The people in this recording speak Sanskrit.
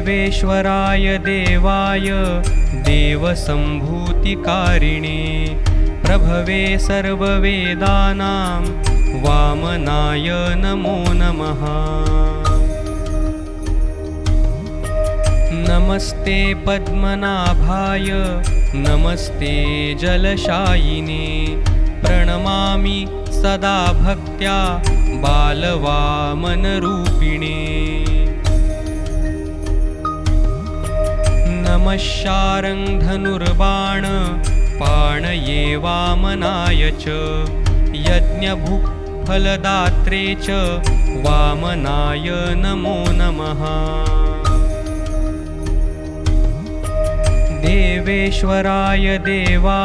देवेश्वराय देवाय देवसम्भूतिकारिणे प्रभवे सर्ववेदानां वामनाय नमो नमः। नमस्ते पद्मनाभाय नमस्ते जलशायिने प्रणमामि सदा भक्त्या बालवामनरूपिणे। नमः शार्ङ्गधनुर्बाण पाणये वामनाय च यज्ञभुक्फलदात्रे च वामनाय नमो नमः। देवेश्वराय देवाय